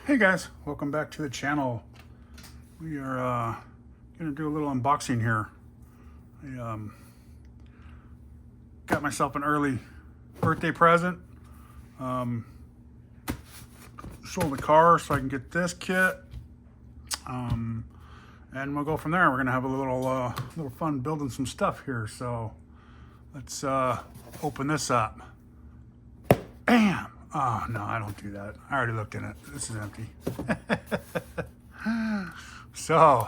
Hey guys, welcome back to the channel. We are gonna do a little unboxing here. I got myself an early birthday present. Sold the car so I can get this kit, and we'll go from there. We're gonna have a little fun building some stuff here. So let's open this up. Bam! Oh, no, I don't do that. I already looked in it. This is empty. So,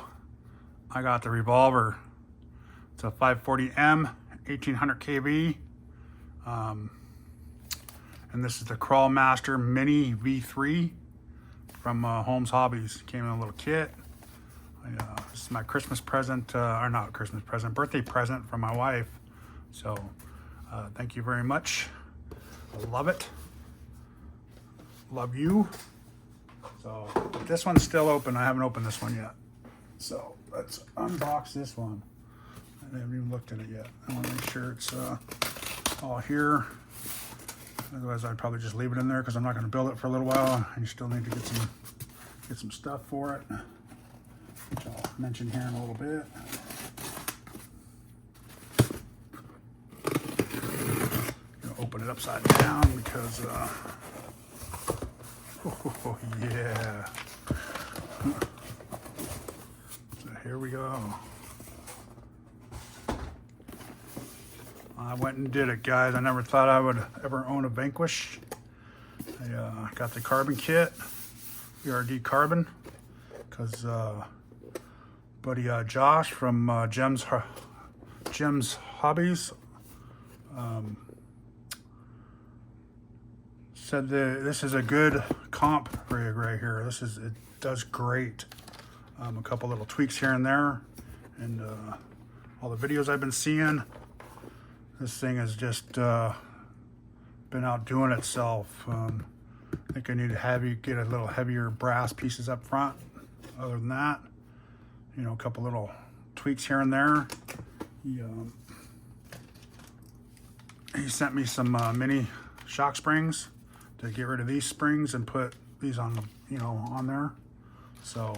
I got the revolver. It's a 540M, 1800 kV. And this is the Crawlmaster Mini V3 from Holmes Hobbies. Came in a little kit. This is my Christmas present, or not Christmas present, birthday present from my wife. So, thank you very much. I love it. Love you. So this one's still open. I haven't opened this one yet. So let's unbox this one. I haven't even looked at it yet. I want to make sure it's all here. Otherwise, I'd probably just leave it in there because I'm not going to build it for a little while. I still need to get some stuff for it, which I'll mention here in a little bit. I'm going to open it upside down because. Oh, yeah. So here we go. I went and did it, guys. I never thought I would ever own a Vanquish. I got the carbon kit, BRD Carbon, because buddy Josh from Jim's Hobbies said that this is a good comp rig right here. It does great. A couple little tweaks here and there, and all the videos I've been seeing, this thing has just been outdoing itself. I think I need to get a little heavier brass pieces up front. Other than that, you know, a couple little tweaks here and there. He sent me some mini shock springs to get rid of these springs and put these on the, on there. So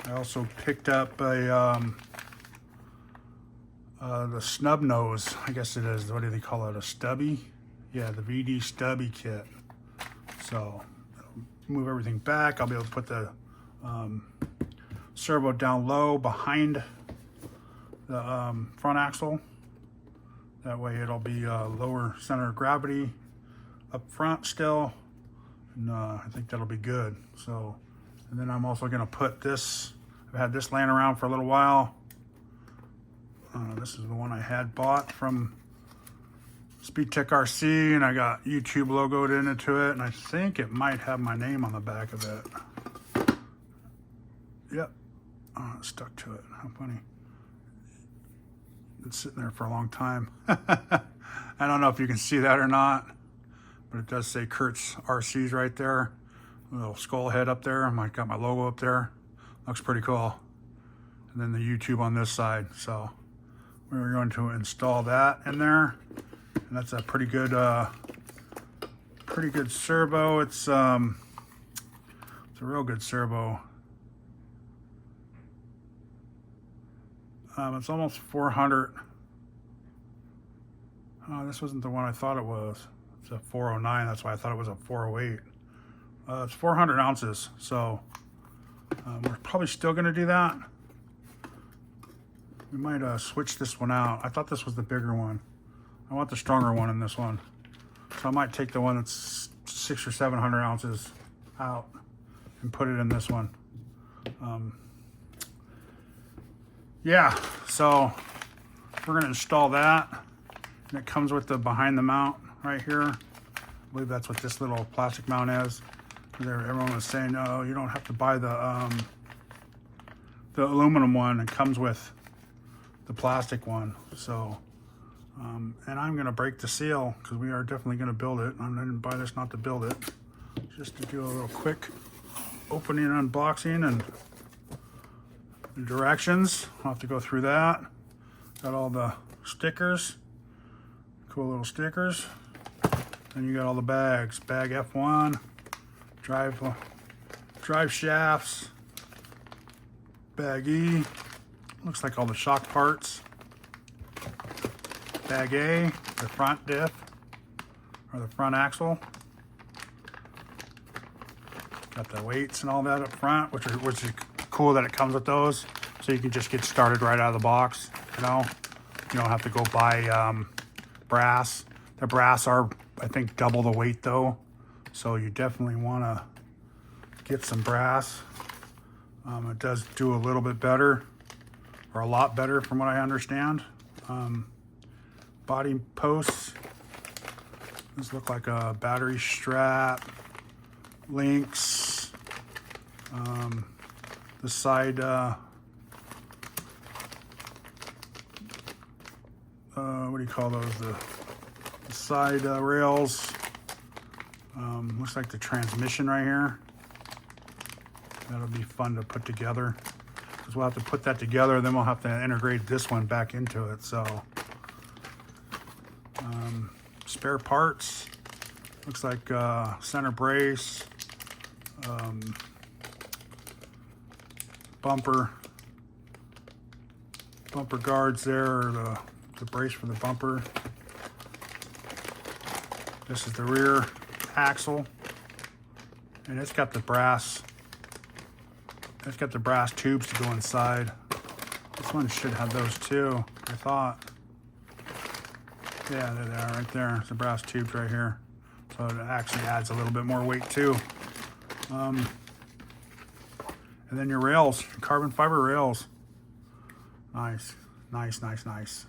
I also picked up the snub nose, I guess it is. What do they call it? A stubby? Yeah, the VD stubby kit. So move everything back. I'll be able to put the servo down low behind the front axle. That way it'll be lower center of gravity up front still, and I think that'll be good. So, and then I'm also going to put this, I've had this laying around for a little while. This is the one I had bought from Speedtech RC, and I got YouTube logoed into it, and I think it might have my name on the back of it. Yep. Oh, it stuck to it. How funny. It's sitting there for a long time. I don't know if you can see that or not, but it does say Kurt's RCs right there. A little skull head up there. I got my logo up there. Looks pretty cool. And then the YouTube on this side. So we're going to install that in there. And that's a pretty good servo. It's a real good servo. It's almost 400. Oh, this wasn't the one I thought it was. It's a 409. That's why I thought it was a 408. It's 400 ounces. So we're probably still going to do that. We might switch this one out. I thought this was the bigger one. I want the stronger one in this one. So I might take the one that's 600 or 700 ounces out and put it in this one. Yeah, so we're going to install that, and it comes with the behind the mount right here. I believe that's what this little plastic mount is. Everyone was saying, no, you don't have to buy the aluminum one. It comes with the plastic one. So, and I'm going to break the seal because we are definitely going to build it. I didn't buy this not to build it, just to do a little quick opening and unboxing and directions. I'll have to go through that. Got all the stickers, cool little stickers. Then you got all the bags. Bag F1, drive drive shafts, bag E, looks like all the shock parts. Bag A, the front diff, or the front axle. Got the weights and all that up front, which is cool that it comes with those. So you can just get started right out of the box, you know. You don't have to go buy brass. The brass are, I think, double the weight though. So you definitely want to get some brass. It does do a little bit better, or a lot better from what I understand. Body posts. These look like a battery strap. Links. The side, what do you call those? The side rails. Looks like the transmission right here. That'll be fun to put together, because we'll have to put that together, then we'll have to integrate this one back into it. So spare parts, looks like center brace, bumper guards there, or the brace for the bumper. This is the rear axle, and it's got the brass tubes to go inside. This one should have those too, I thought. Yeah, there they are right there. It's the brass tubes right here. So it actually adds a little bit more weight too. And then your rails, carbon fiber rails. Nice, nice, nice, nice.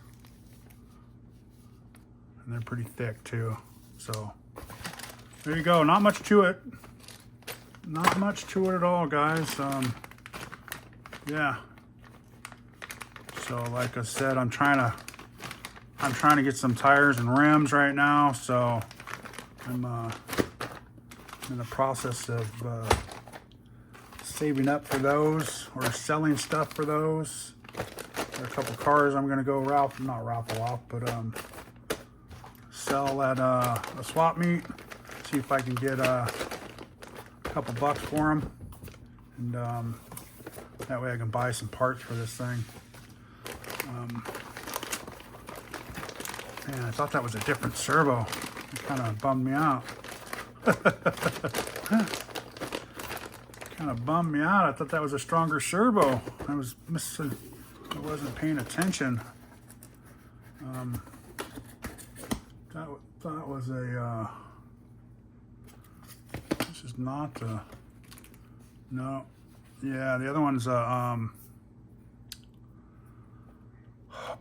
And they're pretty thick too. So there you go. Not much to it. Not much to it at all, guys. Yeah. So like I said, I'm trying to get some tires and rims right now. So I'm in the process of saving up for those, or selling stuff for those. There are a couple cars I'm gonna go not raffle off, but sell at a swap meet. See if I can get a couple bucks for them, and that way I can buy some parts for this thing. Man, I thought that was a different servo. It kind of bummed me out. Kind of bummed me out. I thought that was a stronger servo. I was missing. I wasn't paying attention. That was a. This is not the. No. Yeah, the other one's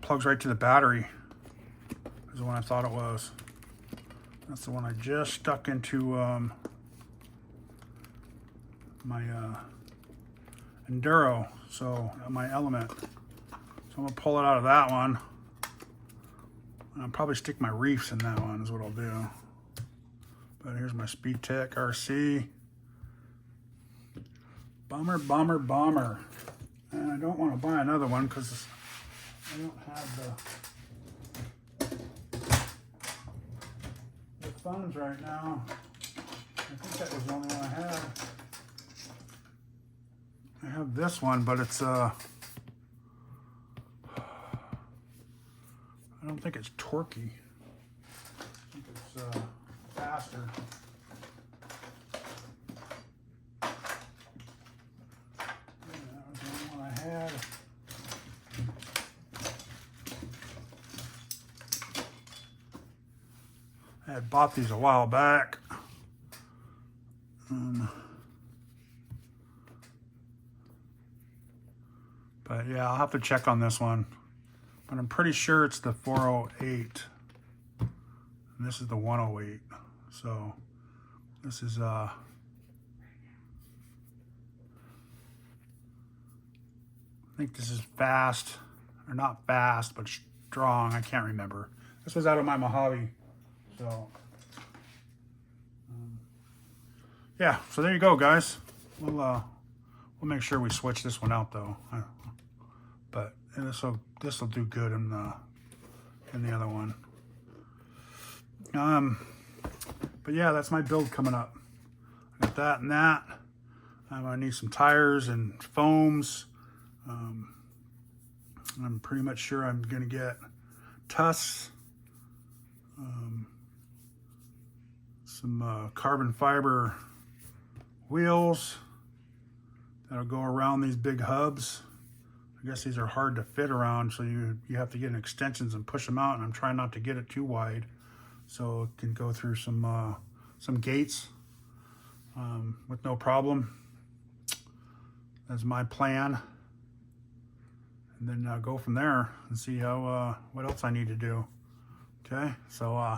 plugs right to the battery. Is the one I thought it was. That's the one I just stuck into my Enduro, so my Element. So I'm gonna pull it out of that one. And I'll probably stick my reefs in that one is what I'll do. But here's my Speedtech RC. Bummer, bummer, bummer. And I don't want to buy another one because I don't have the funds right now. I think that was the only one I had. I have this one, but it's I don't think it's torquey. I think it's faster. Yeah, that was the only one I had. I had bought these a while back. But yeah, I'll have to check on this one. But I'm pretty sure it's the 408. And this is the 108. So this is I think this is fast, or not fast, but strong. I can't remember. This was out of my Mojave. So yeah, so there you go, guys. We'll make sure we switch this one out though. But this will do good in the other one. But yeah, that's my build coming up. I got that and that. I'm gonna need some tires and foams. I'm pretty much sure I'm gonna get tusks, some carbon fiber wheels that'll go around these big hubs. I guess these are hard to fit around, so you have to get extensions and push them out, and I'm trying not to get it too wide so it can go through some gates with no problem. That's my plan. And then go from there and see how what else I need to do. Okay, so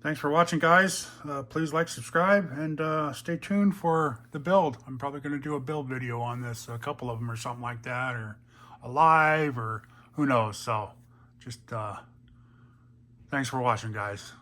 thanks for watching, guys. Please like, subscribe, and stay tuned for the build. I'm probably going to do a build video on this, a couple of them or something like that, or a live, or who knows. So just thanks for watching, guys.